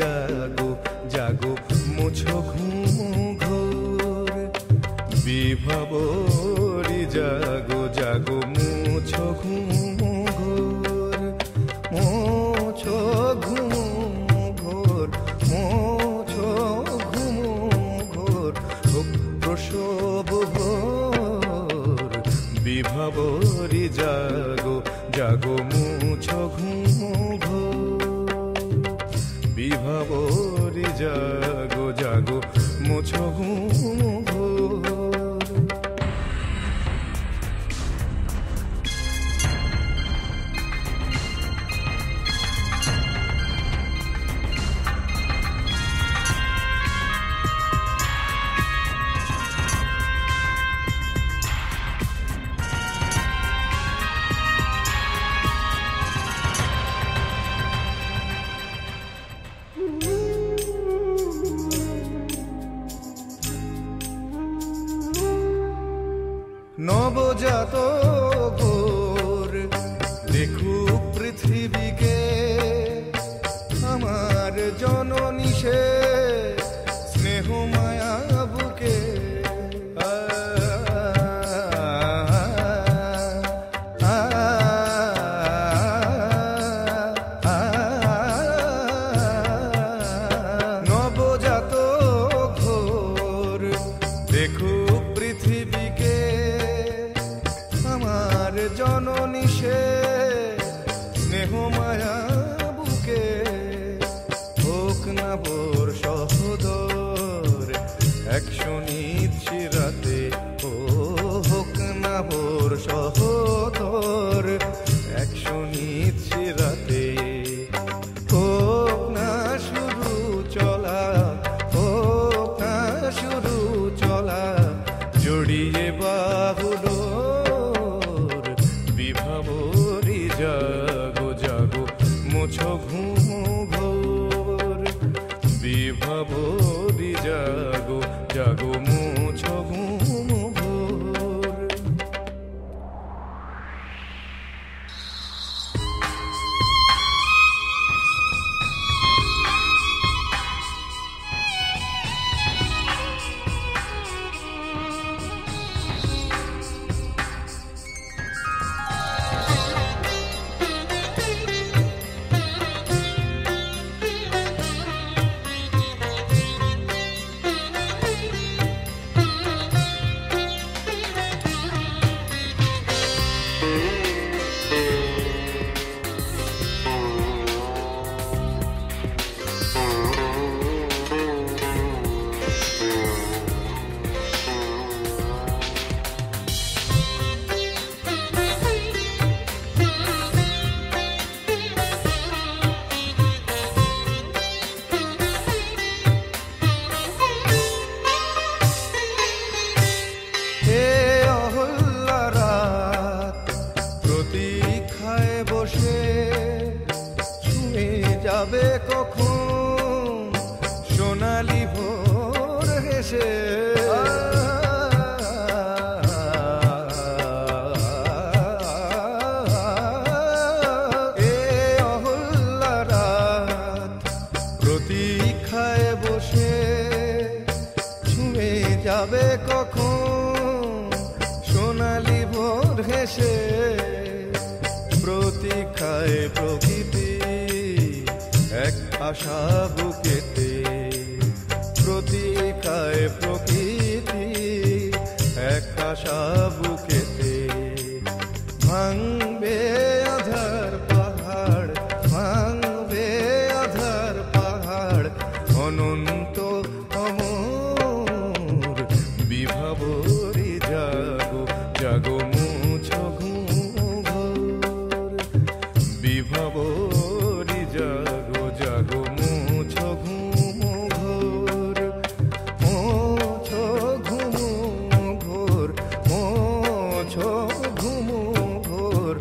জাগো জাগো মুছো ঘুম ঘোর বিভাবরী জাগো জাগো মুছো ঘুম ঘোর মুছো ঘুম ঘোর মুছো ঘুম ঘোর প্রসব ভোর বিভাবরী জাগো জাগো মুছো ঘুম ঘোর বিভাবরী জাগো জাগো মুছো ঘুম ঘোর। নবজাত ঘোর দেখুক পৃথিবীকে আমার জননী সে স্নেহ মায়া বুকে নবজাত ঘোর দেখুক পৃথিবীকে আমার জননী সে স্নেহ মায়া বুকে হোক না ভোর সহোদর একশো নিচ্ছি রাতে ও হোক না ভোর সহোদর একশো নিচ্ছি রাতে হোক না শুরু চলা হোক না শুরু চলা জড়িয়ে বাহুলো বিভাবরী জাগো জাগো মুছো ঘুম ঘোর বিভাবরী জাগো জাগো মুছো ঘুম ঘোর। যাবে কখন সোনালি ভোর হেসে এ অহল্লা রাত প্রতীক্ষায় বসে ছুঁয়ে যাবে কখন সোনালি ভোর হেসে প্রতীক্ষায় প্রকৃতি এক আশা বুকেতে প্রতীক্ষায় প্রকৃতি এক আশা বুকেতে ভাঙবে আধার পাহাড় ভাঙবে আধার পাহাড় অনন্ত অমর বিভাবরী জাগো জাগো মুছো ঘুম ঘোর বিভাবরী জাগো জাগো মুছো ঘুম ঘোর মুছো ঘুম ঘোর মুছো ঘুম ঘোর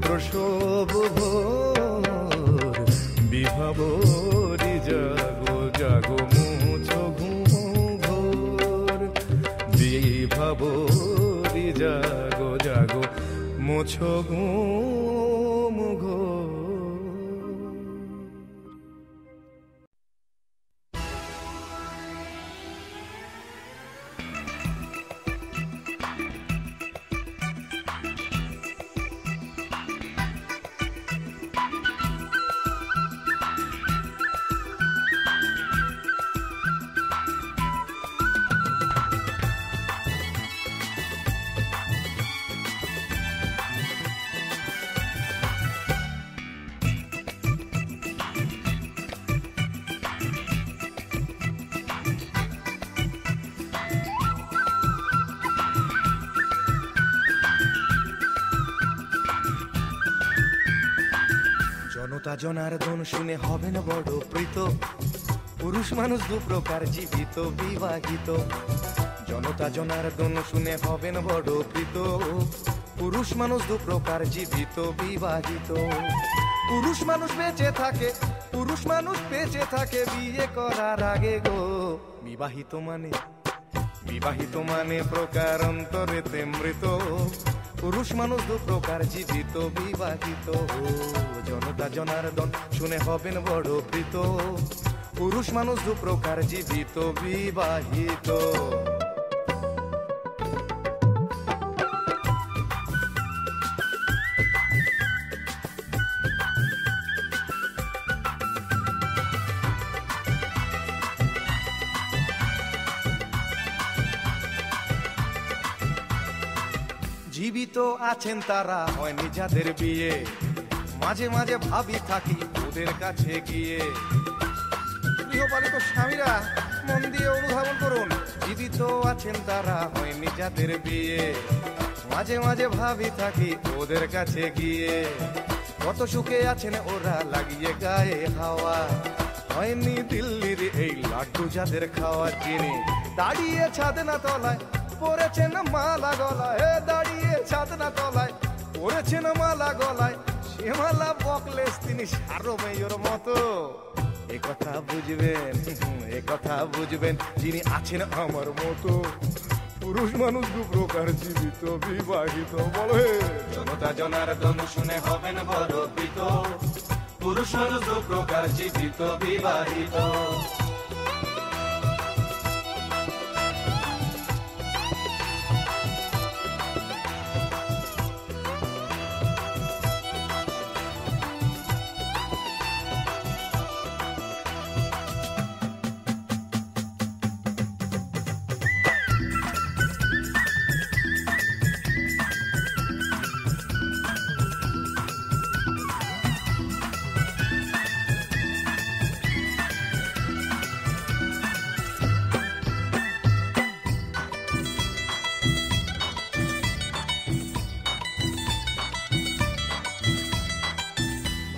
প্রসব ভোর বিভাবরী জাগো জাগো মুছো ঘুম ঘোর বিভাবরী জাগো জাগো মুছো ঘুম ঘোর। জনতা জনার্দন শুনে হবেন বড় প্রীত, পুরুষ মানুষ দু প্রকার জীবিত বিবাহিত। জনতা জনার্দন শুনে হবেন বড় প্রীত, পুরুষ মানুষ দু প্রকার জীবিত বিবাহিত। পুরুষ মানুষ বেঁচে থাকে, পুরুষ মানুষ বেঁচে থাকে বিয়ে করার আগে গো। বিবাহিত মানে প্রকারান্তরেতে মৃত, পুরুষ মানুষ দু প্রকার জীবিত বিবাহিত। জনতা জনার্দন শুনে হবেন বড় প্রীত, পুরুষ মানুষ দু প্রকার জীবিত বিবাহিত। জীবিত আছেন তারা, হয়নি যাদের বিয়ে, মাঝে মাঝে ভাবি থাকি ওদের কাছে গিয়ে। গৃহপালিত স্বামীরা মন দিয়ে অনুধাবন করুন, জীবিত আছেন তারা, হয়নি যাদের বিয়ে, মাঝে মাঝে ভাবি থাকি ওদের কাছে গিয়ে। কত সুখে আছেন ওরা লাগিয়ে গায়ে হাওয়া, হয়নি দিল্লির এই লাড্ডু যাদের খাওয়া চিনি। দাঁড়িয়ে ছাদনা তলায় পড়েছেন মালা গলায়, দাঁড়িয়ে ছাদনা তলায় পড়েছেন মালা গলায়, সে মালা বকলেস তিনি সারমেয়র মতো। একথা বুঝবেন, একথা বুঝবেন যিনি আছেন আমার মতো, পুরুষ মানুষ দু প্রকার জীবিত বিবাহিত। বলে জনতা জনার্দন শুনে হবেন বড় প্রীত, পুরুষ মানুষ দু প্রকার জীবিত বিবাহিত।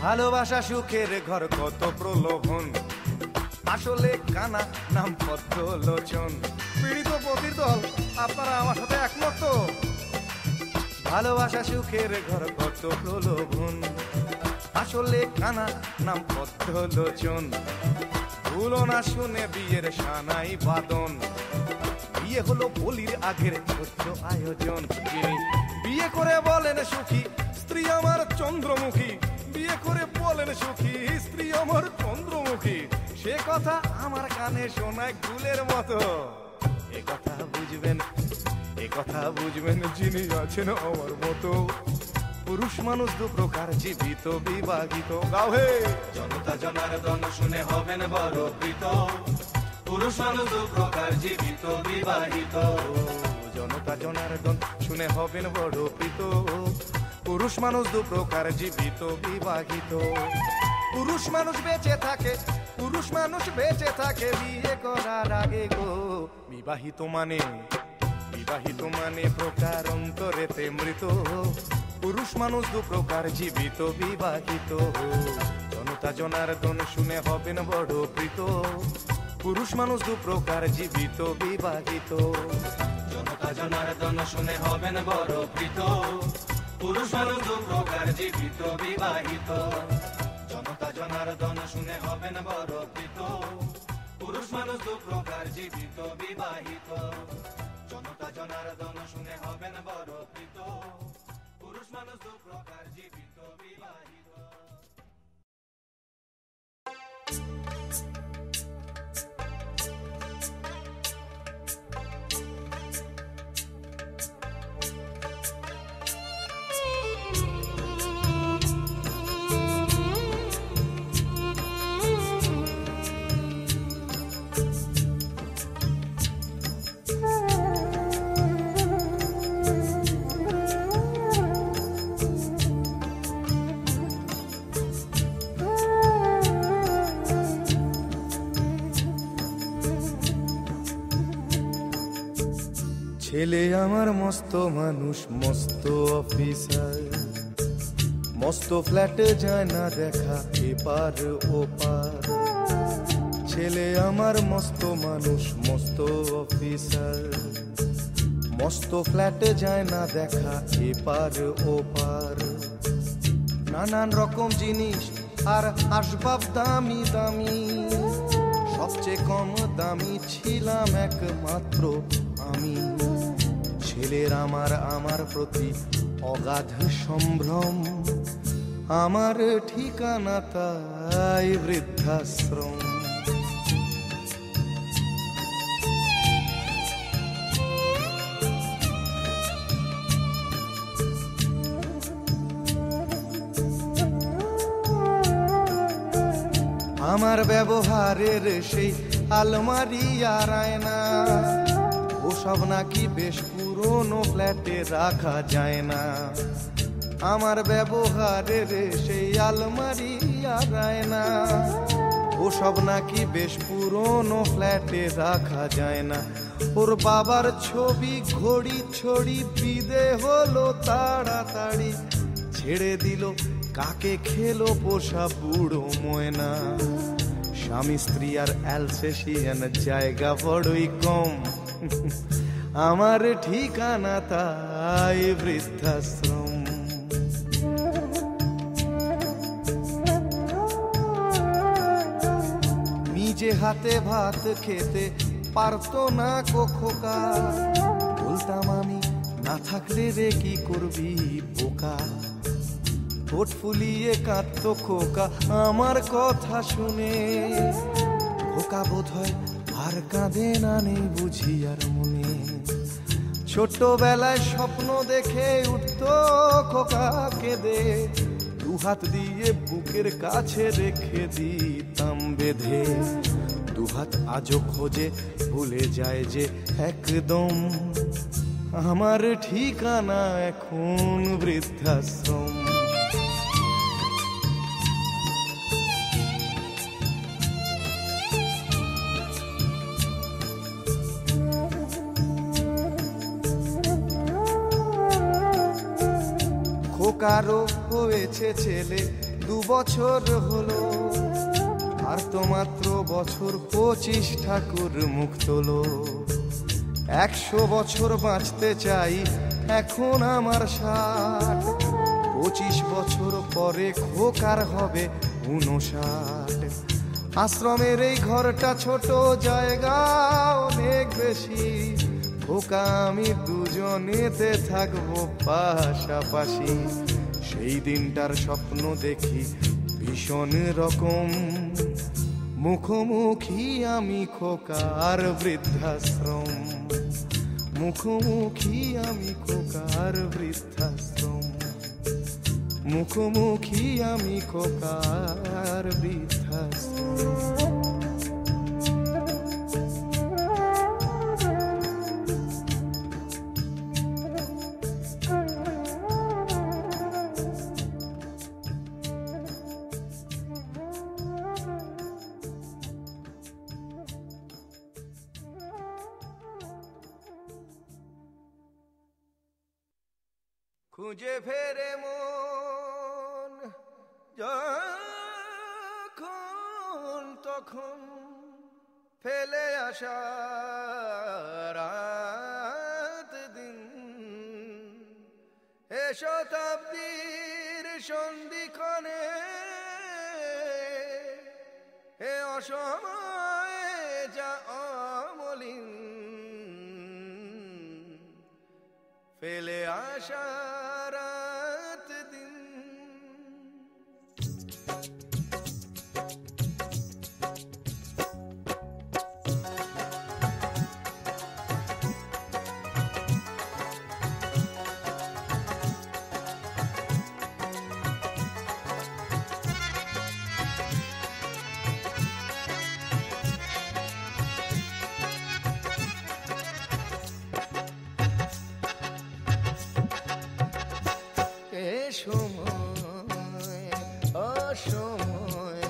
ভালোবাসা সুখের ঘর কত প্রলোভন, আসলে কানা নাম পদ্মলোচন। পীড়িত পতির দল আপনারা আমার সাথে একমত তো? ভালোবাসা সুখের ঘর কত প্রলোভন, আসলে কানা নাম পদ্মলোচন। ভুলো না শুনে বিয়ের সানাই বাদন, বিয়ে হলো বলির আগের ছোট্ট আয়োজন। যিনি বিয়ে করে বলেন সুখী, স্ত্রী আমার চন্দ্রমুখী, বিয়ে করে বলেন সুখী, স্ত্রী আমার চন্দ্রমুখী, সে কথা আমার কানে শোনায় গুলের মতো। একথা বুঝবেন, একথা বুঝবেন যিনি আছেন আমার মতো, পুরুষ মানুষ দু প্রকার জীবিত বিবাহিত। গাও হে জনতা জনার্দন শুনে হবেন বড় প্রীত, পুরুষ মানুষ দু প্রকার জীবিত বিবাহিত। জনতা জনার্দন শুনে হবেন বড় প্রীত, পুরুষ মানুষ দু প্রকার জীবিত বিবাহিত। পুরুষ মানুষ বেঁচে থাকে, পুরুষ মানুষ বেঁচে থাকে বিয়ে করার আগে গো। বিবাহিত মানে, বিবাহিত মানে প্রকারান্তরেতে মৃত, পুরুষ মানুষ দু প্রকার জীবিত বিবাহিত। জনতা জনার্দন শুনে হবেন বড় প্রীত, পুরুষ মানুষ দু প্রকার জীবিত বিবাহিত। জনতা জনার্দন শুনে হবেন বড় প্রীত, পুরুষ মানুষ দু প্রকার জীবিত বিবাহিত। জনতা জনার্দন শুনে হবেন বড় প্রীত, পুরুষ মানুষ দু প্রকার জীবিত বিবাহিত। জনতা জনার্দন শুনে হবেন বড় প্রীত, পুরুষ মানুষ দু প্রকার জীবিত বিবাহিত। ছেলে আমার মস্ত মানুষ, মস্ত অফিসার, মস্ত ফ্ল্যাটে যায় না দেখা এপার ওপার, ছেলে আমার মস্ত মানুষ মস্ত অফিসার। মস্ত ফ্ল্যাটে যায় না দেখা এপার ওপার, নানান রকম জিনিস আর আসবাব দামি দামি। সবচেয়ে কম দামি ছিলাম একমাত্র আমি। ছেলের আমার প্রতি অগাধ সম্ভ্রম, আমার ঠিকানা তাই বৃদ্ধাশ্রম। আমার ব্যবহারের সেই আলমারি আর আয়না, ওসব নাকি বেশ পুরনো ফ্ল্যাটে রাখা যায় না। আমার ব্যবহারের সেই আলমারি আর আয়না, ওসব নাকি বেশ পুরনো ফ্ল্যাটে রাখা যায় না। ওর বাবার ছবি ঘড়ি ছড়ি বিদে হলো তাড়াতাড়ি, ছেড়ে দিল কাকে খেলো পোষা বুড়ো ময়না। স্বামী স্ত্রী আর অ্যালসেশিয়ান জায়গা বড়ই কম, আমার ঠিকানা তাই বৃদ্ধাশ্রম। নিজে হাতে ভাত খেতে পারতো না খোকা, বলতাম আমি না থাকলে রে কি করবি বোকা। ঠোঁট ফুলিয়ে কাঁদতো খোকা আমার কথা শুনে, খোকা বোধহয় আর কাঁদে না নেই বুঝি আর মনে। ছোটবেলায় স্বপ্ন দেখে উঠতো খোকা কেঁদে, দুহাত দিয়ে বুকের কাছে রেখে দিতাম বেঁধে। দুহাত আজও খোঁজে ভুলে যায় যে একদম, আমার ঠিকানা এখন বৃদ্ধাশ্রম। খোকারও হয়েছে ছেলে 2 বছর হলো, আর তো মাত্র বছর 25 ঠাকুর মুখ তোলো। 100 বছর বাঁচতে চাই এখন আমার 60, 25 বছর পরে খোকার হবে 59। আশ্রমের এই ঘরটা ছোট, জায়গা অনেক বেশি, খোকা আমি দুজনেতে থাকবো পাশাপাশি। সেই দিনটার স্বপ্ন দেখি ভীষণ রকম, মুখোমুখি আমি খোকার বৃদ্ধাশ্রম। মুখোমুখি আমি খোকার বৃদ্ধাশ্রম, মুখোমুখি আমি খোকার বৃদ্ধাশ্রম। খুঁজে ফেরে মন যখন তখন, ফেলে আসা রাত দিন, এ শতাব্দীর সন্ধিক্ষণে, এ অসময়ে যা অমলিন, ফেলে আসা রাত দিন। সময় অসময়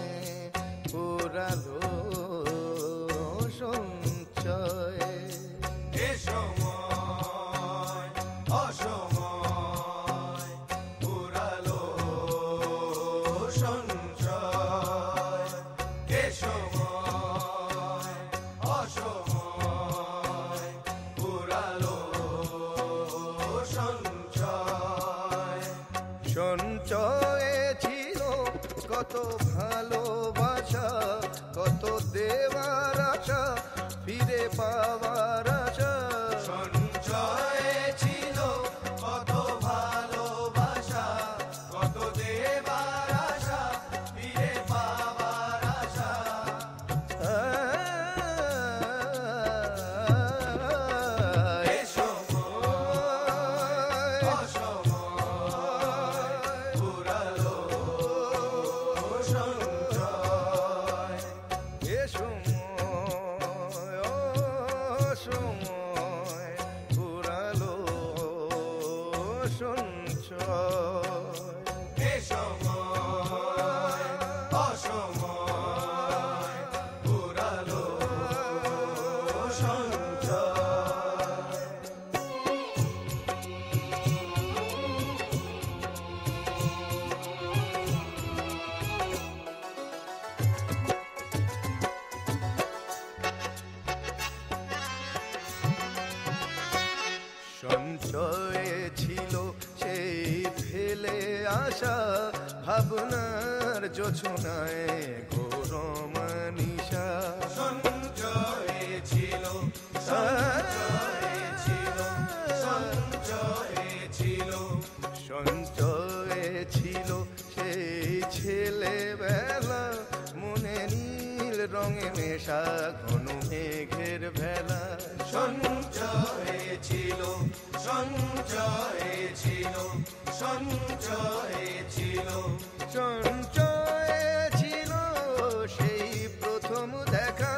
পুরালো সঞ্চয়, এ সময় অসময় পুরালো সঞ্চয়। সঞ্চয়ে ছিল কত ভালোবাসা, কত দেওয়ার আশা, ফিরে পাওয়ার আশা। সঞ্চয়ে ছিল কত ভালোবাসা, কত দেওয়ার আশা, ফিরে পাওয়ার আশা। এ সময় অসময় ফুরালো সঞ্চয়। এ সময় অসময় ফুরালো সঞ্চয়। এ সময় অসময় ফুরালো সঞ্চয়। সঞ্চয়ে ছিল সেই ফেলে আসা ভাবনার জোছনায় গরম নিশা। সঞ্চয়ে ছিল, সঞ্চয়ে ছিল, সঞ্চয়ে ছিল, সঞ্চয়ে ছিল সেই ছেলেবেলা, মনে নীল রঙে মেশা ঘন মেঘের ভেলা। সঞ্চয়ে ছিল, সঞ্চয়ে ছিল, সঞ্চয়ে ছিল, সঞ্চয়ে ছিল সেই প্রথম দেখা,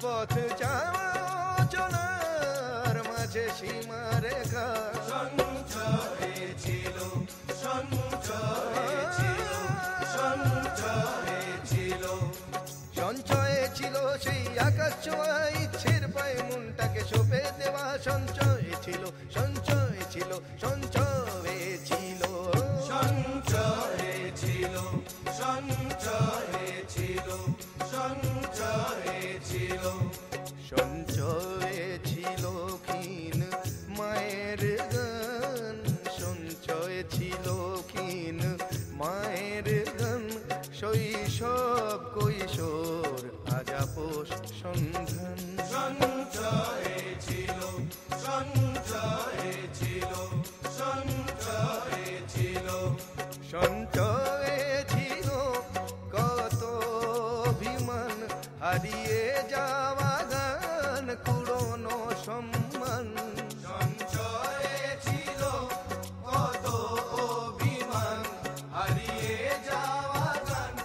পথ যাওয়া চলার মাঝে সীমারেখা। সঞ্চয়ে ছিল, সঞ্চয়ে ছিল, সঞ্চয়ে ছিল, সঞ্চয়ে ছিল সেই আকাশ ছোঁয়া, ইচ্ছের পায়ে মনটাকে সঁপে দেওয়া। সঞ্চয়ে ছিল, সঞ্চয়ে ছিল, সঞ্চয়ে ছিল, সঞ্চয়ে ছিল, সঞ্চয়ে ছিল, সঞ্চয়ে ছিল, সঞ্চয়ে ছিল ক্ষীণ মায়ের গান। সঞ্চয়ে ছিল ক্ষীণ মায়ের গান, শৈশব কৈশোর আজাপোষ সন্ধান। সঞ্চয়ে ছিল, সঞ্চয়ে ছিল, সঞ্চয়ে ছিল, সঞ্চয়ে ছিল কত অভিমান, হারিয়ে যাওয়া গান কুড়োনো সম্মান। সঞ্চয়ে ছিল কত অভিমান, হারিয়ে যাওয়া গান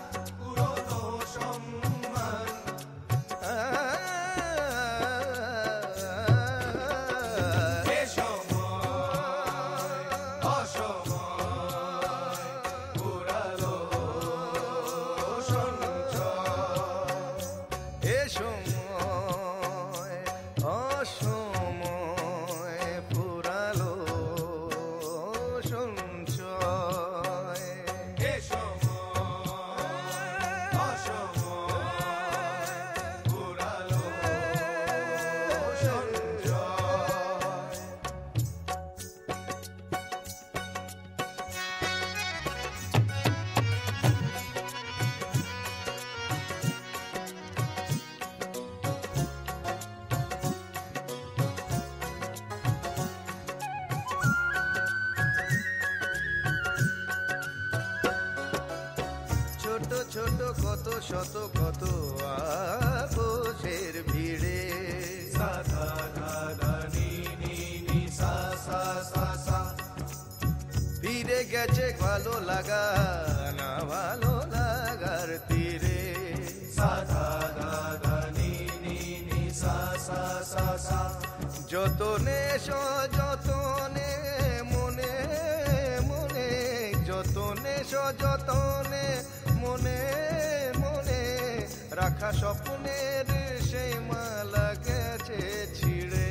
কুড়োনো সম্মান। এ সময় অসময় ফুরালো সঞ্চয়। এ সময় অসময় ফুরালো সঞ্চয়। এ সময় অসময় ফুরালো সঞ্চয়। ছোট ছোট কত শত কত আপোষের ভিড়ে। সা সা ধা ধা নি নি নি সা সা সা সা। ফিরে গেছে ভালো লাগা না ভালো লাগার তীরে। সা ধা ধা ধা নি নি নি সা সা সা সা। যতনে সযতনে মনে মনে, যতনে সযতনে মনে মনে, রাখা স্বপ্নের সেই মালা গেছে ছিড়ে।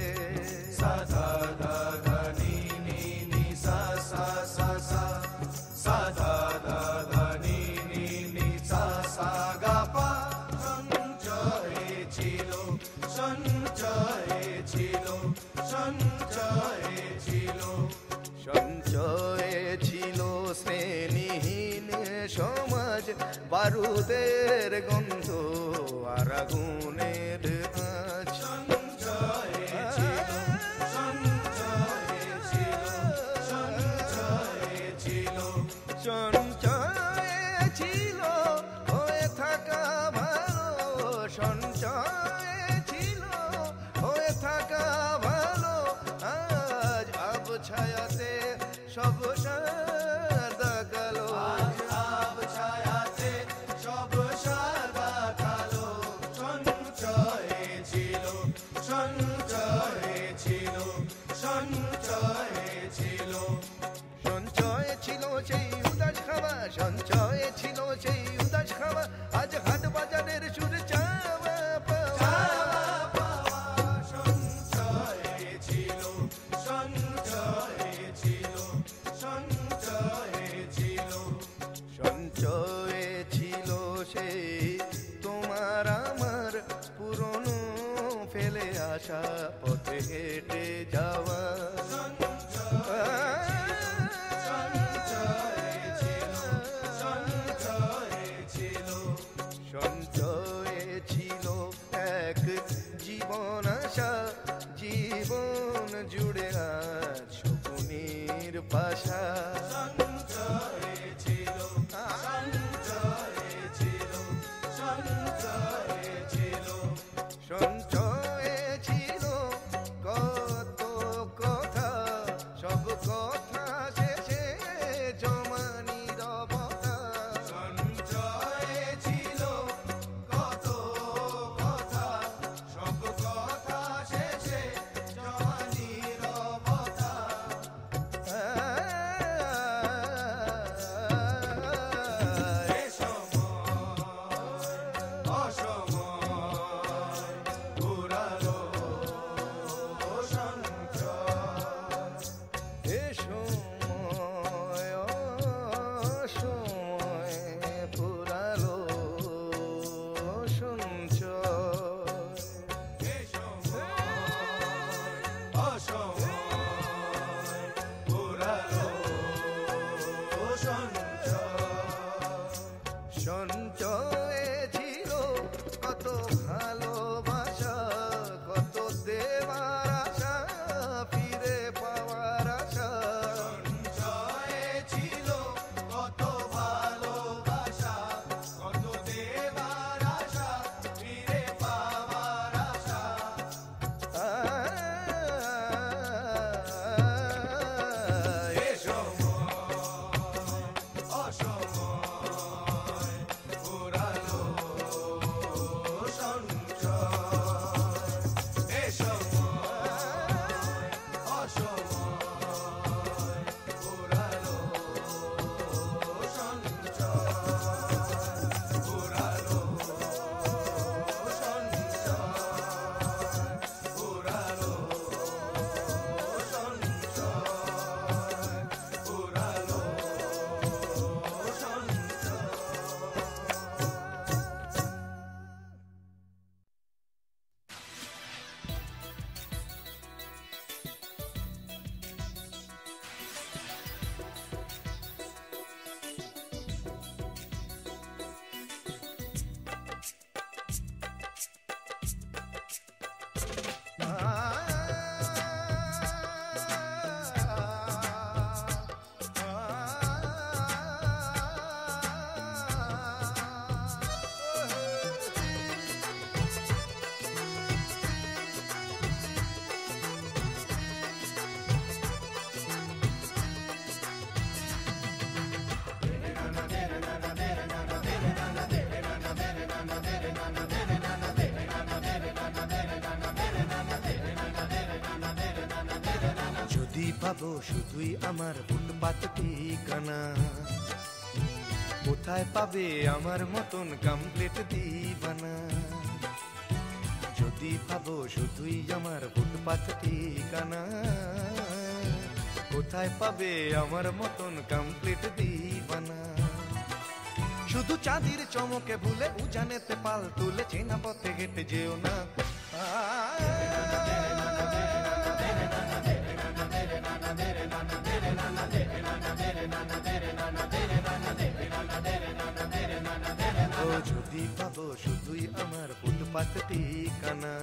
সা ধা ধা ধা নি নি নি সা সা সা সা। সা ধা ধা ধা নি নি নি সা সা গা পা। সঞ্চয়ে ছিল, সঞ্চয়ে ছিল, সঞ্চয়ে ছিল, সঞ্চয়ে সঞ্চয়ে ছিল শ্রেণীহীন সমাজ, বারুদের গন্ধ আর আগুনের আঁচ। সঞ্চয়ে ছিল, সঞ্চয়ে ছিল, সঞ্চয়ে ছিল, সঞ্চয়ে ছিল হয়ে থাকা ভালো, সঞ্চয়ে ছিল হয়ে থাকা ভালো। আজ আবছায়াতে সব সাদা কালো, আবছায়াতে সব সাদা কালো। সঞ্চয়ে ছিল, সঞ্চয়ে ছিল, সঞ্চয়ে ছিল, সঞ্চয়ে ছিল সেই উদাস খাওয়া, সঞ্চয়ে ছিল সেই উদাস খাওয়া। আজ হাট বাজারের সুর চাওয়া পাওয়া, সঞ্চয়ে ছিল, সঞ্চয়ে ছিল, সঞ্চয়ে ছিল, সঞ্চয়ে ছিল সেই তোমার আমার পুরনো ফেলে আসা পথে হেঁটে যাওয়া। সঞ্চয়ে ছিল এক জীবন আশা, জীবন জুড়ে আজ শকুনির পাশা। সঞ্চয়ে ছিল, সঞ্চয়ে ছিল, সঞ্চয়ে ছিল, সঞ্চয়ে ছিল কত কথা, সব কথা শেষে জমা নীরবতা। সঞ্চয়ে ছিল কত কথা, সব কথা শেষে জমা নীরবতা। এ সময় অসময় ঘুরালো সঞ্চয়, এ সময় অসময় পুরালো সঞ্চয়, এ সময় অসময় পুরালো সঞ্চয়। সঞ্চয়ে ছিল কত ভালোবাসা, কত দেওয়ার আশা, ফিরে পাওয়ার আশা। সঞ্চয়ে ছিল কত ভালোবাসা, কত দেওয়ার আশা, ফিরে পাওয়ার আশা। এ সময় অসময় ঘুরালো সঞ্চয়, এ সময় অসময় ঘুরালো সঞ্চয়, ঘুরালো সঞ্চয়, ঘুরালো সঞ্চয়, ঘুরালো যদি পাবো শুধুই আমার ফুটপাত ঠিকানা, কোথায় পাবে আমার মতন কমপ্লিট দিবানা। যদি ভাবো শুধুই আমার ফুটপাত ঠিকানা, কোথায় পাবে আমার মতন কমপ্লিট দিবানা। শুধু চাঁদির চমকে ভুলে উজানেতে পাল তুলে চেনা পথে হেঁটে যেও না। ও যদি পাবো শুধুই আমার ফুটপাত ঠিকানা,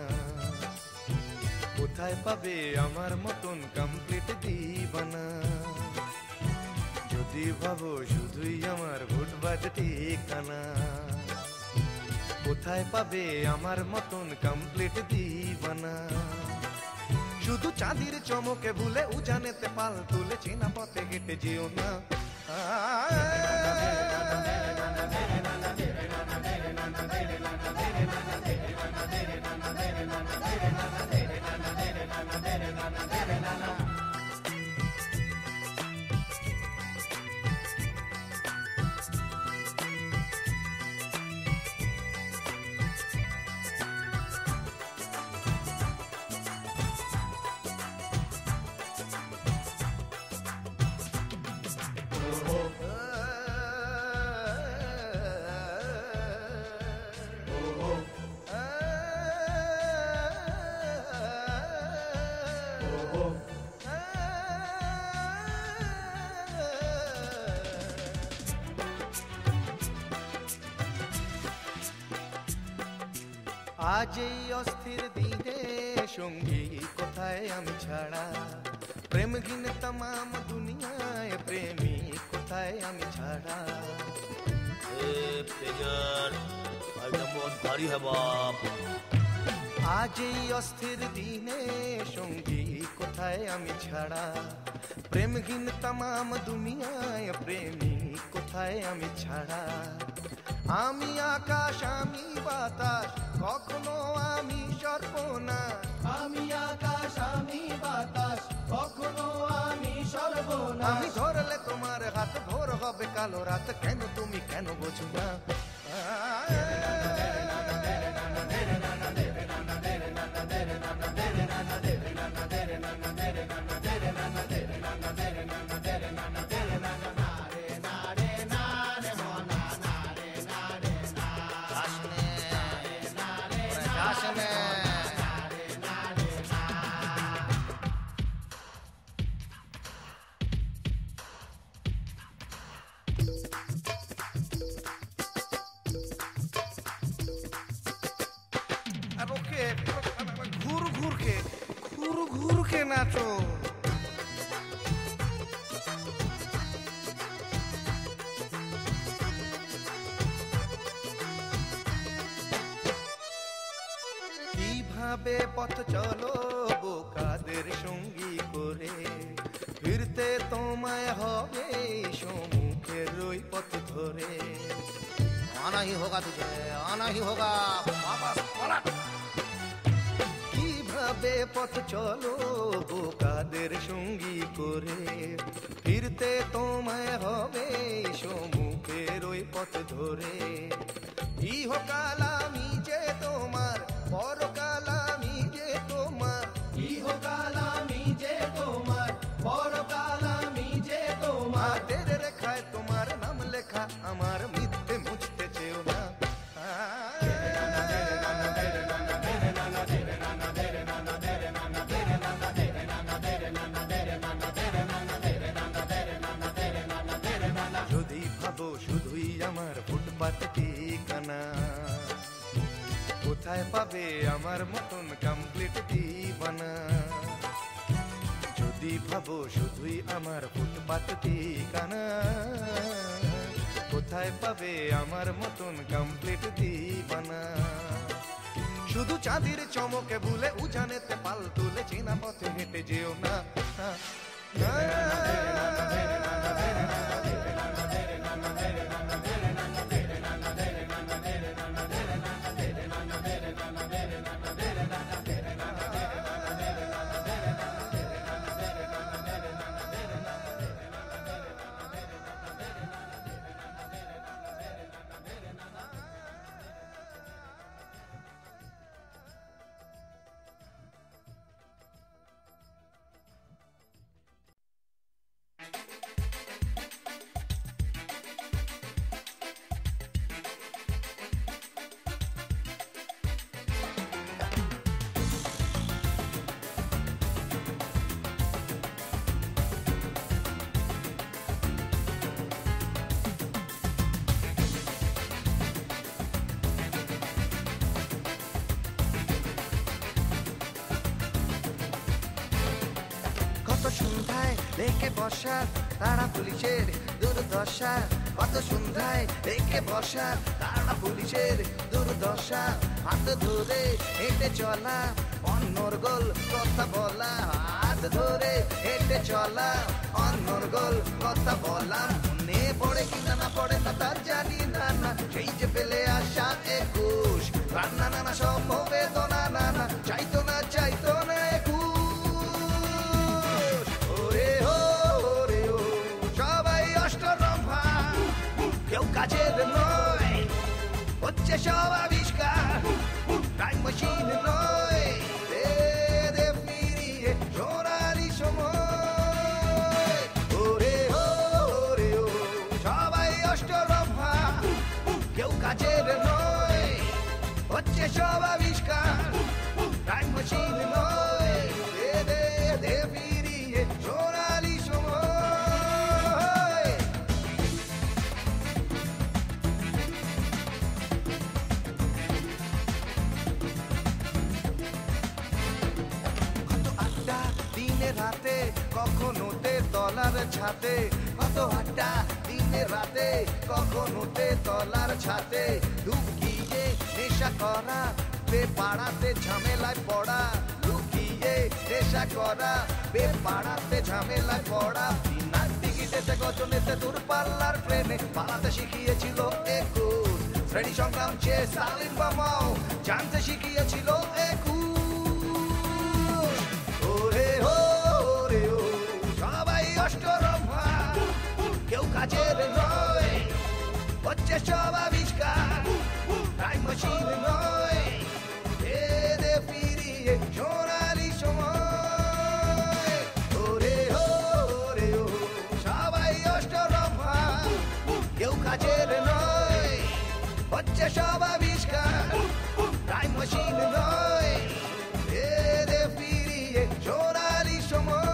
কোথায় পাবে আমার মতন কমপ্লিট দিবানা। যদি ভাবো শুধুই আমার ফুটপাত ঠিকানা, কোথায় পাবে আমার মতন কমপ্লিট দিবানা। শুধু চাঁদির চমকে ভুলে উজানেতে পাল তুলে চেনা পথে হেঁটে যেও না। আজ এই অস্থির দিনে সঙ্গী কোথায় আমি ছাড়া, প্রেমহীন তমাম দুনিয়ায় প্রেমী কোথায় আমি ছাড়া। भारी है बाप। আজ এই অস্থির দিনে সঙ্গী কোথায় আমি ছাড়া, প্রেমহীন তমাম দুনিয়ায় প্রেমী কোথায় আমি ছাড়া। আমি আকাশ আমি বাতাস কখনো আমি সর্বনাশ, আমি আকাশ আমি বাতাস কখনো আমি সর্বনাশ। আমি ধরলে তোমার হাত ভোর হবে কালো রাত, কেন তুমি কেন বোঝো না। ঘুর ঘুর কে নাচো। কিভাবে পথ চলো বোকাদের সঙ্গী করে, ফিরতে তোমায় হবে সম্মুখের ওই পথ ধরে। आना ही होगा तुझे, आना ही होगा। কিভাবে পথ চলো বোকাদের সঙ্গী করে, ফিরতে তোমায় হবে সম্মুখের ওই পথ ধরে। ইহকাল আমি যে তোমার, পরকাল আমি যে তোমার। ইহকাল আমি যে তোমার, পরকাল আমি যে তোমার। হাতের রেখায় তোমার নাম লেখা, আমার মিথ্যে মুছতে চেও না। যদি ভাবো শুধুই আমার ফুটপাত ঠিকানা, কোথায় পাবে আমার মতন কমপ্লিট দিবানা। যদি ভাবো শুধুই আমার ফুটপাত ঠিকানা, কোথায় পাবে আমার মতন কমপ্লিট দিবানা। শুধু চাঁদির চমকে ভুলে উজানেতে পাল তুলে চেনা পথে হেঁটে যেও না। একে বসা তারা পুলিশের দুর্দশা কত সন্ধ্যায় একে বসা তারা পুলিশের দুর্দশা হাত ধরে হেঁটে চলা অন্যর গোল কথা বলা হাত ধরে হেঁটে চলা অন্যর গোল কথা বলা মনে পড়ে কিনা না পড়ে না তার জানি না না সেই যে পেলে আসা 21 রান্না নানা সব বেদনা নানা চাইতো না 21 ওরে ও সবাই অষ্টরম্ভা কেউ কাজের নয় হচ্ছে সব আবিষ্কার টাইম মেশিন নয় দে ফিরিয়ে সোনালি সময় ওরে ও সবাই অষ্টরম্ভা কেউ কাজের নয় হচ্ছে সব আবিষ্কার টাইম মেশিন নয় দে ফিরিয়ে সোনালি সময় কত আড্ডা দিনে রাতে কখনোতে তলার ছাতে কত আড্ডা দিনে রাতে কখনোতে তলার ছাতে লুকিয়ে নেশা করা বেপাড়াতে ঝামেলায় পড়া লুকিয়ে নেশা করা বেপাড়াতে ঝামেলায় পড়া বিনার টিকিটেতে গজনেতে দূরপাল্লার ট্রেনে পালাতে শিখিয়েছিল 21 শ্রেণী সংগ্রাম চেয়ে সালিম বামাও জানতে শিখিয়েছিল 21 ওরে ও সবাই অষ্টরম্ভা কেউ কাজের নয় হচ্ছে সব আবিষ্কার টাইম মেশিন নয় দে ফিরিয়ে সোনালি সময় ওরে ও সবাই অষ্টরম্ভা কেউ কাজের নয় হচ্ছে সব আবিষ্কার টাইম মেশিন নয় দে ফিরিয়ে সোনালি সময়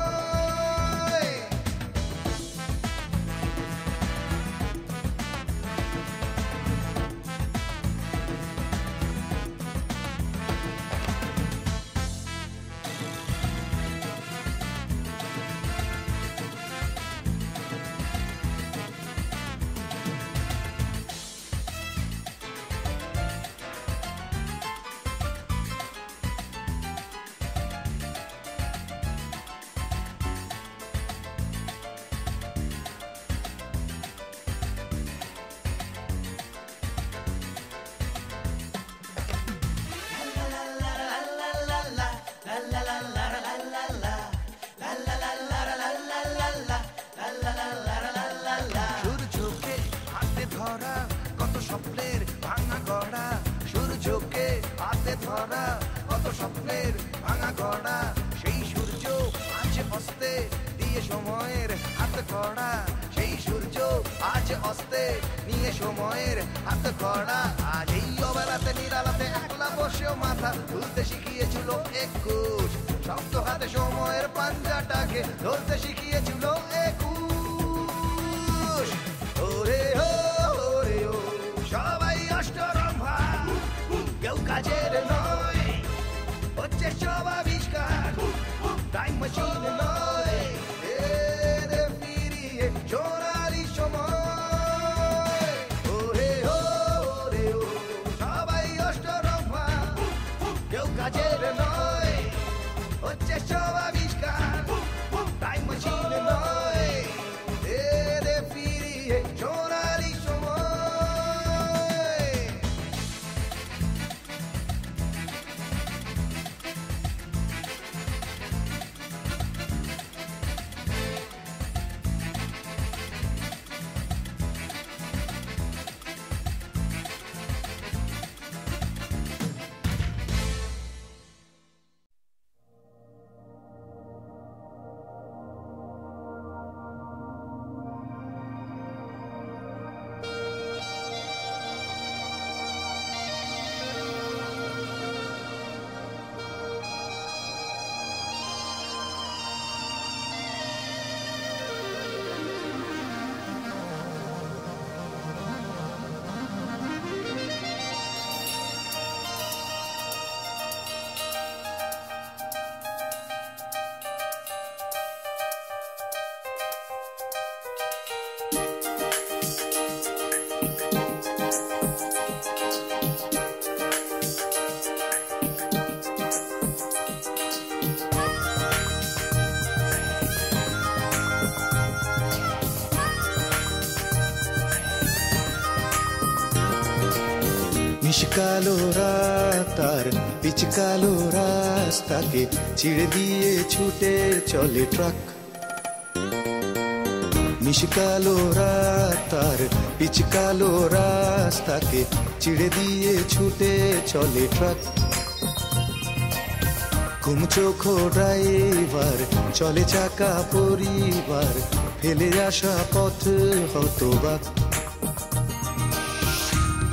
সূর্যকে হাতে ধরা কত স্বপ্নের ভাঙা গড়া সূর্যকে হাতে ধরা কত স্বপ্নের ভাঙা গড়া সেই সূর্য আজ অস্তে দিয়ে সময়ের হাত কড়া সেই সূর্য আজ অস্তে নিয়ে সময়ের হাত কড়া আজ এই অবেলাতে নিরালাতে একলা বসেও মাথা তুলতে শিখিয়েছিল 21 শক্ত হাতে সময়ের পাঞ্জাটাকে ধরতে শিখিয়েছিল 21 ওরে ও সবাই অষ্টরম্ভা কেউ কাজের নয় হচ্ছে সব আবিষ্কার টাইম মেশিন নয় দে ফিরিয়ে সোনালি সময় ওরে ও সবাই অষ্টরম্ভা কেউ কাজের নয় হচ্ছে সব আবিষ্কার টাইম মেশিন নয় দে ফিরিয়ে সোনালি সময় নিশকালো রাত আর পিচকালো রাস্তাকে চিড়ে দিয়ে ছুটে চলে ট্রাক। নিশকালো রাত আর পিচকালো রাস্তাকে চিড়ে দিয়ে ছুটে চলে ট্রাক। ঘুমচোখো ড্রাইভার চলে চাকা পরিবার, ফেলে আসা পথ হতবাক।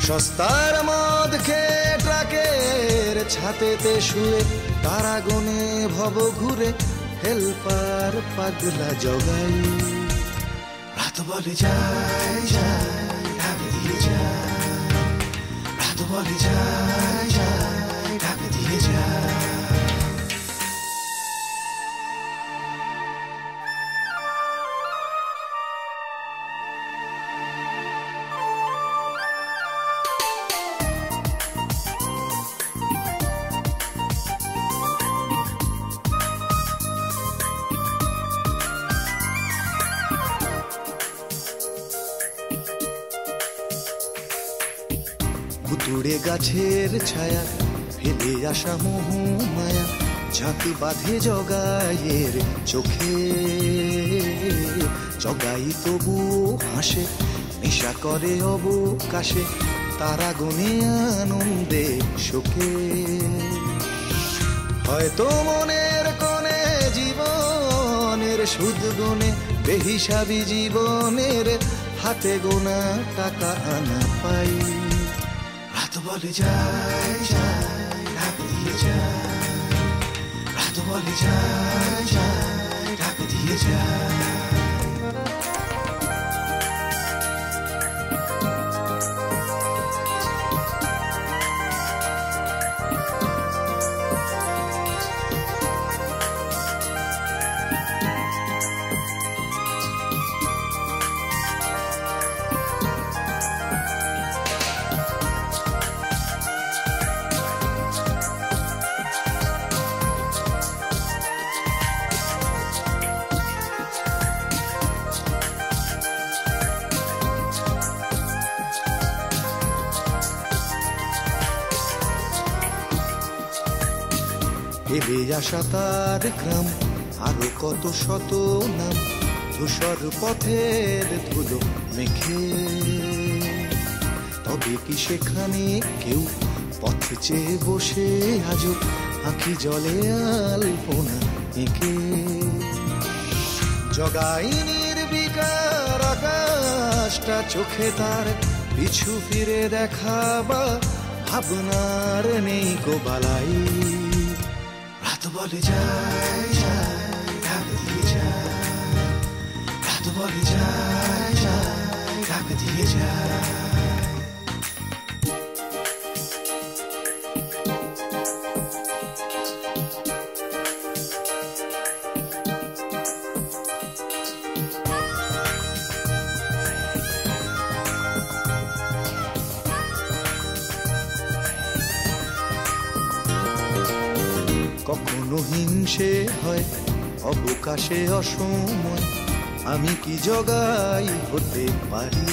সস্তার মদ খেয়ে ট্রাকের ছাতেতে শুয়ে তারা গুনে ভব ঘুরে হেলপার পাগলা জগাই। রাত বলে যায় যায় ঢাক দিয়ে যায়, রাত বলে যায় যায় ঢাক দিয়ে যায়। ভুতুড়ে গাছের ছায়া ফেলে আসা মোহ মায়া, ঝাঁকি বাঁধে জগাইয়ের চোখে। জগাই তবু হাসে, নেশা করে অবকাশে, তারা গুনে আনন্দে শোকে। হয়তো মনের কোণে জীবনের সুদ গুনে বেহিসাবি জীবনের হাতে গোনা টাকা আনা পাই। রাত বলে যায় যায় ঢাক দিয়ে যায়, রাত বলে যায় যায় ঢাক দিয়ে যায়। ফেলে আসা তার গ্রাম আরো কত শত নাম, ধূসর পথের ধুলো মেখে। তবে কি সেখানে কেউ পথ চেয়ে বসে আজও আঁখি জলে আলপনা এঁকে। জগাই নির্বিকার আকাশটা চোখে তার পিছু ফিরে দেখাবা ভাবনার নেই গো বালাই। রাত বলে যায় যায় ঢাক দিয়ে যায়, রাত বলে যায় যায় ঢাক দিয়ে যায়। কখনো হিংসে হয় অবকাশে অসময়, আমি কি জগাই হতে পারি?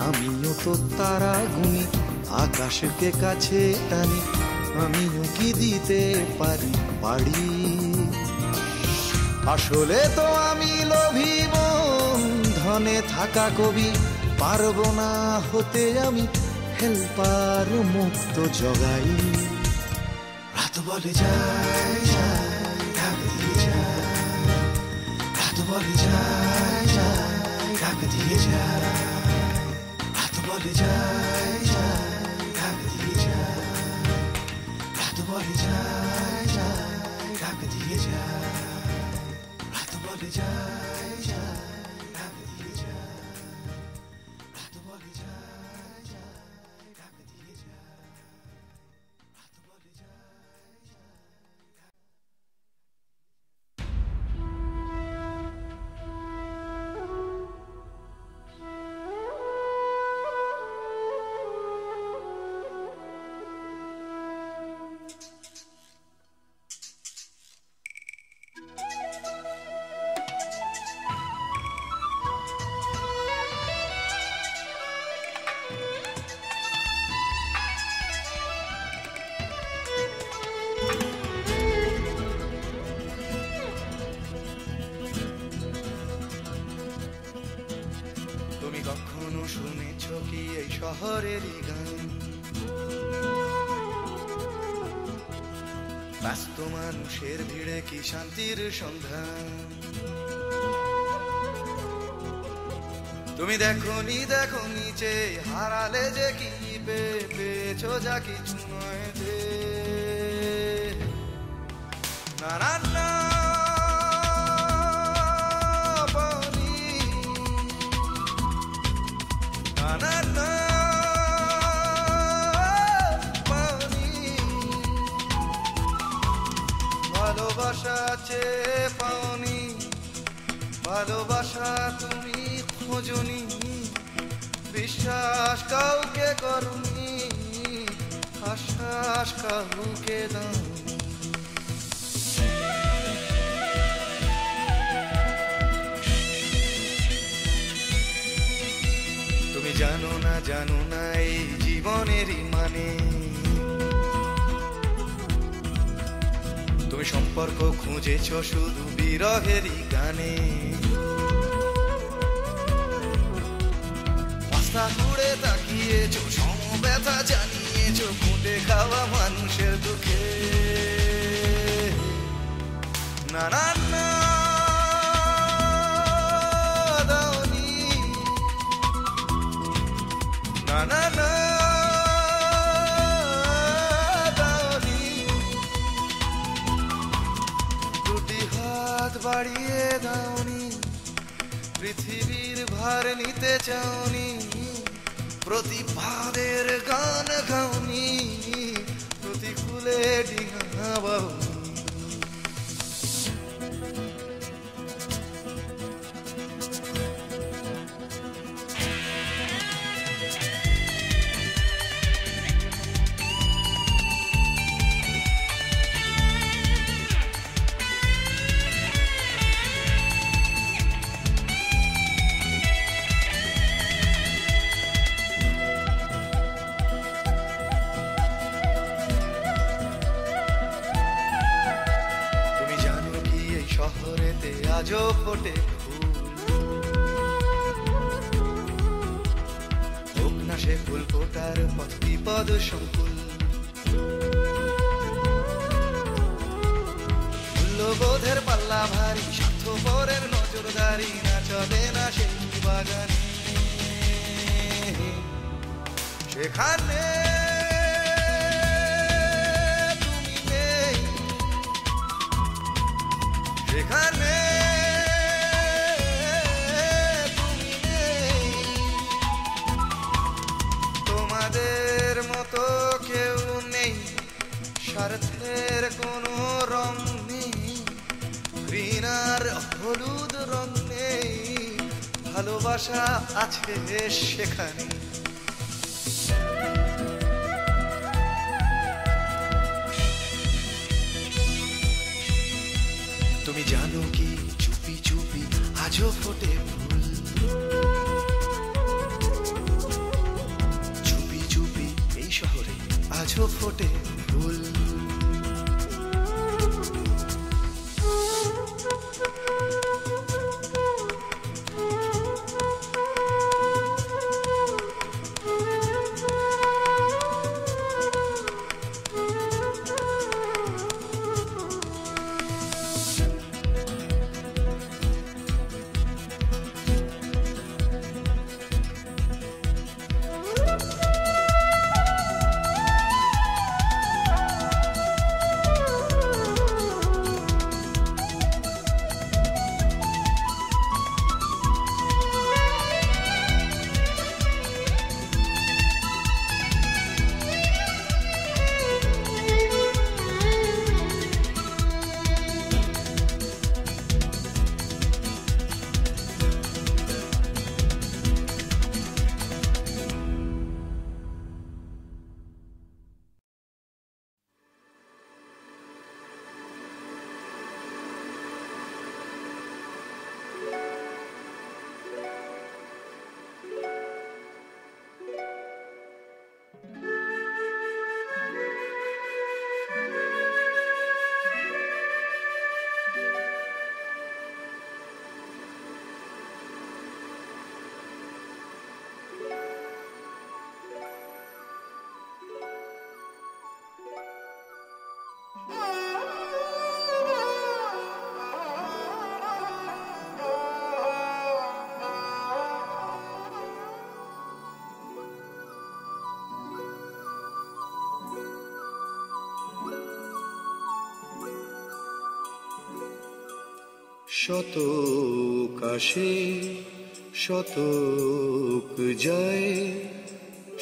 আমিও তো তারা গুনি আকাশকে কাছে টানি, আমিও কি দিতে পারি পারি? আসলে তো আমি লোভী ধনে থাকা কবি, পারবো না হতে আমি হেলপার মুক্ত জগাই। রাত বলে যায় যায় ঢাক দিয়ে যায়, রাত বলে যায় যায় ঢাক দিয়ে যায়, রাত বলে যায় যায় ঢাক দিয়ে যায়, রাত বলে যায় যায় ঢাক দিয়ে যায়, রাত বলে যায় যায় ঢাক দিয়ে যায়, রাত বলে যায় যায় ঢাক দিয়ে যায়, রাত বলে যায়। শুনেছ কি এই শহরেরই গান? ব্যস্ত মানুষের ভিড়ে কি শান্তির সন্ধান? তুমি দেখোনি দেখোনি যে হারালে যে কি পেয়েছো যা কিছু নয় যে। না না না পানি, না না না পানি, ভালোবাসা চেয়ে পাওনি, ভালোবাসা তুমি খোঁজনি, বিশ্বাস কাউকে করনি, আশ্বাস কাউকে দাওনি। তুমি জানো না এই জীবনেরই মানে। তুমি সম্পর্ক খুঁজেছ শুধু বিরহেরই গানে। রাস্তা ঘুরে তাকিয়েছো, সমব্যথা জানিয়েছো, ফুটে খাওয়া মানুষের দুঃখে। না না না দাওনি, না না না দাওনি, দুটি হাত বাড়িয়ে দাওনি, পৃথিবীর ভার নিতে চাওনি, প্রতিবাদের গান গাওনি, প্রতিকূলে ডিঙা বাউনি। শহরেতে আজও ফোটে ফুল, হোক না সে ফুল ফোটার পথ বিপদ সংকুল। মূল্যবোধের পাল্লা ভারী, স্বার্থপরের নজরদারি, না চলে না সেই বাগানে। সেখানে তুমি নেই, সেখানে তুমি নেই, তোমাদের মতো কেউ নেই, স্বার্থের কোনো রং নেই, ঘৃণার হলুদ রং নেই, ভালোবাসা আছে সেখানে। তুমি জানো কি চুপি চুপি আজও ফোটে ফুল, চুপি চুপি এই শহরে আজও ফোটে ফুল। শতক আসে শতক যায়,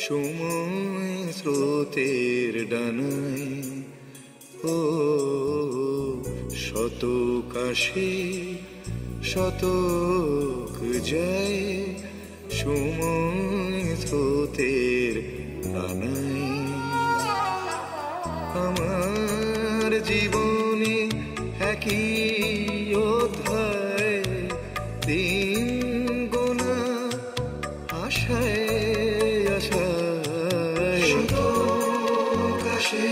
সময় স্রোতের ডানায়। ও শতক আসে শতক যায়, সময় স্রোতের ডানায়। আমার জীবনে একই অধ্যায়, দিন গোনা আশায় আশায়। শতক আসে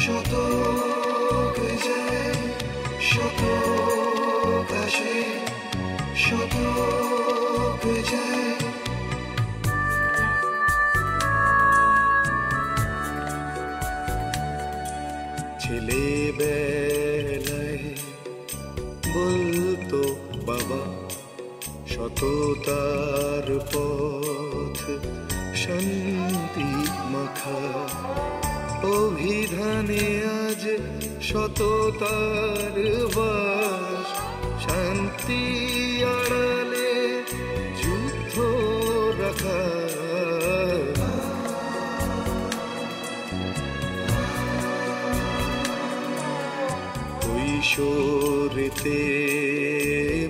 শতক যায়, শতক আসে শতক যায়। ছেলেবেলায় বলতো বাবা, সততার পথ শান্তি মাখা। অভিধানে আজ সততার বাস, শান্তি আড়ালে যুদ্ধ রাখা। কৈশোরেতে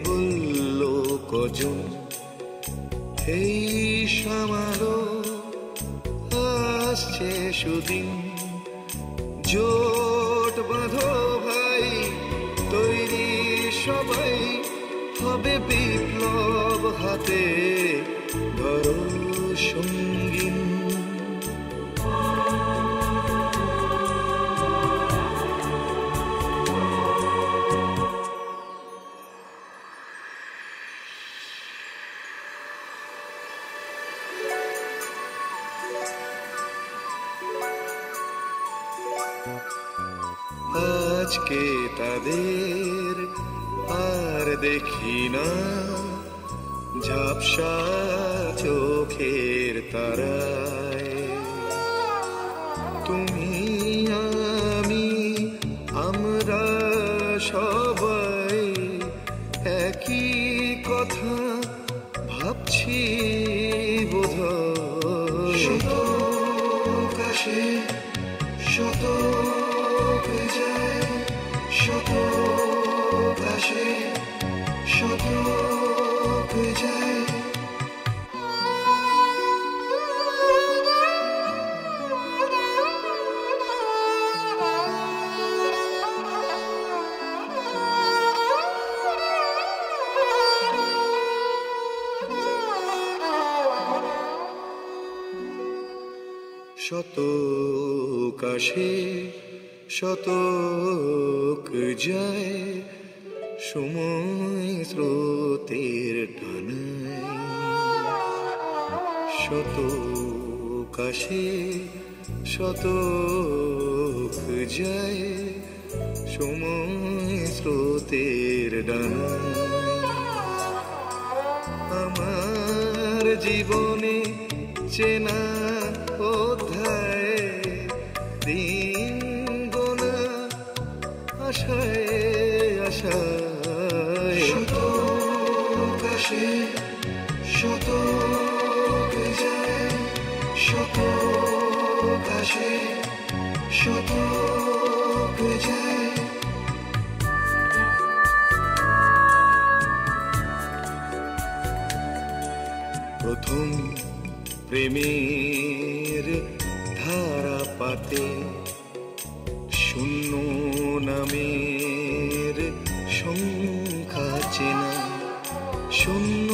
বলল কজন, এই সামারো আসছে সুদিন। জোট বাঁধো ভাই, তৈরি সবাই, হবে বিপ্লব হাতে ধরো সঙ্গীন। আজকে তাদের আর দেখি না, ঝাপসা চোখের তারায়। তুমি আমি আমরা সবাই একই কথা ভাবছি বোধহয়। শতক আসে শতক যায়, শতক আসে শতক যায়। শতক আসে শতক যায়, সময় স্রোতের টানায়। শতক আসে শতক যায়, সময় স্রোতের ডানায়। আমার জীবনে চেনা অধ্যায়, দিন গোনা আশায় আশায়। শতক আসে শতক যায়, শতক আসে শতক যায়। প্রথম প্রেমের ধারা পাতে শূন্য নামের সংখ্যা চেনা। শূন্য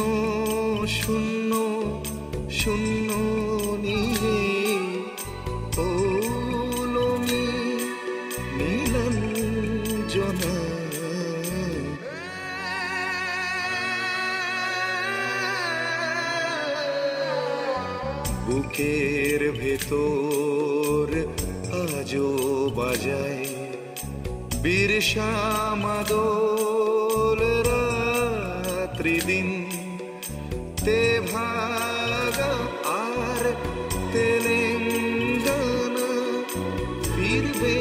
শূন্য শূন্য নিয়ে পৌলমী নীলাঞ্জনা। বুকের ভেতর আজও বাজায় বিরসা মাদল। রাত্রি দিন তে ভাগা আর তেলেঙ্গানা, ফিরবে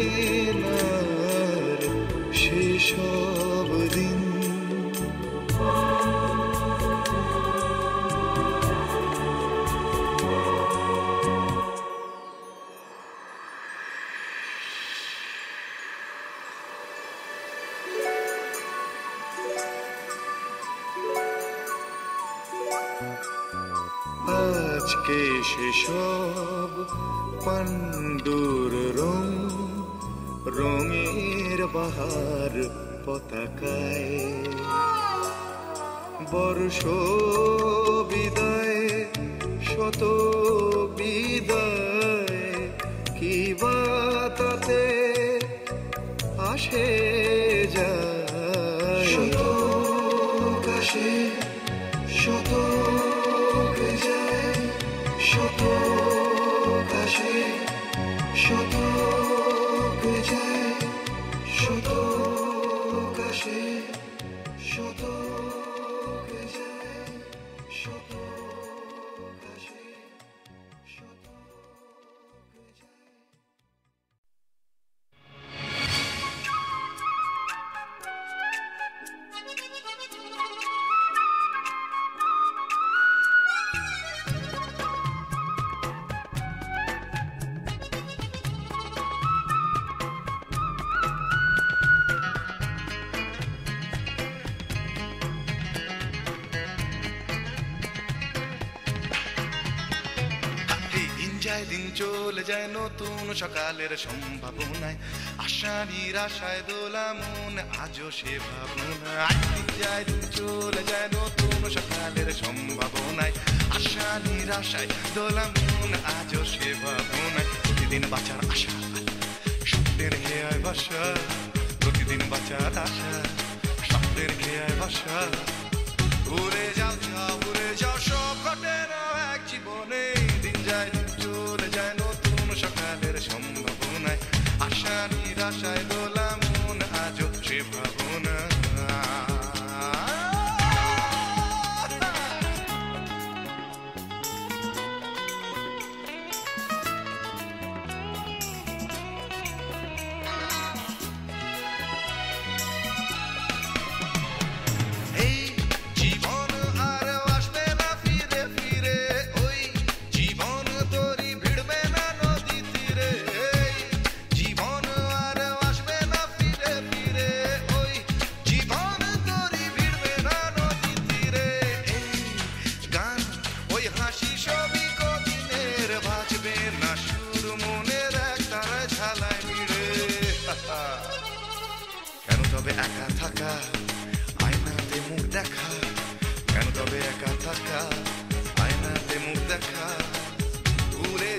না সেসব দিন। আজকে সেসব পাণ্ডুর রং রঙের বাহার পতাকায় বর্ষ বিদায় শত বিদায় কি বা তাতে আসে যায় শত কাশে শত যায় শত কাশে শত যায় শত কাশে শত যায় শত কাশে শত যায়। দিন চলে যায় নতুন সকালের সম্ভাবনায় আশা নিরাশায় দোলা মন আজও সে ভাবনায় দিন যায় দিন চলে যায় নতুন সকালের সম্ভাবনায় আশা নিরাশায় দোলা মন আজও সে ভাবনায় প্রতিদিন বাঁচার আশা স্বপ্নের খেয়ায় বাসা প্রতিদিন বাঁচার আশা স্বপ্নের খেয়ায় বাসা উড়ে যাও যাও উড়ে যাও সব ঘটে না এক জীবনে দিন যায় চলে যায় নতুন সকালের সম্ভাবনায় আশা নিরাশায় দোলা মন আজও সে ভাবনা কেন তবে একা থাকা আয়নাতে মুখ দেখা কেন তবে একা থাকা আয়নাতে মুখ দেখা উড়ে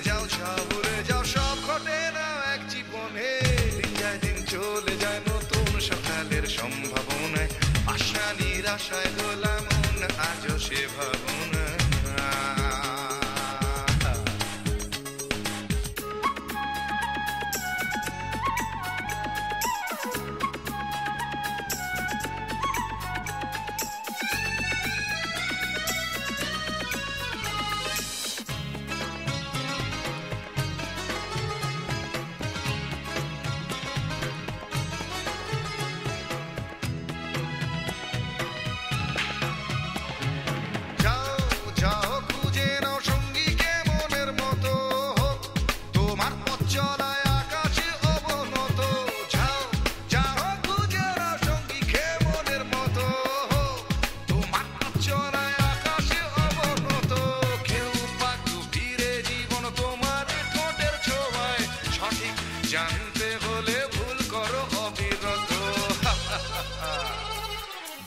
যাও সব ঘটে না এক জীবনে দিন যায় দিন চলে যায় নতুন সকালের সম্ভাবনায় আশা নিরাশায় দোলা মন আজও সে ভাবনা জানতে হলে ভুল করো অবিরত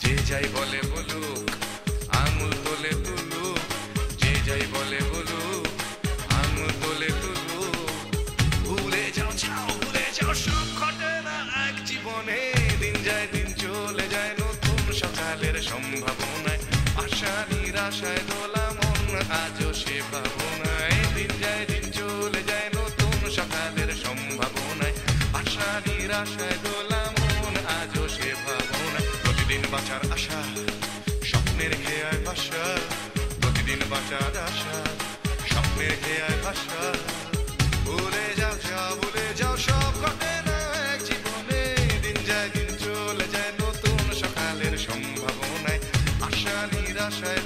যে যাই বলে বলুক আঙুল তোলে তুলুক যে যাই বলে বলুক আঙুল তোলে তুলুক ভুলে যাও সব ঘটে না এক জীবনে দিন যায় দিন চলে যায় নতুন সকালের সম্ভাবনায় আশা নিরাশায় দোলা মন আজও সে ভাবনায় দিন যায় দিন চলে যায় নতুন সকালের সম্ভাবনায় আশা নিরাশায় দোলা মন আজও সে ভাবনায় প্রতিদিন বাঁচার আশা স্বপ্নের খেয়ায় ভাষা প্রতিদিন বাঁচার আশা স্বপ্নের খেয়ায় ভাষা ভুলে যাও সব ঘটে না এক জীবনে দিন যায় দিন চলে যায় নতুন সকালের সম্ভাবনায় আশা নিরাশায়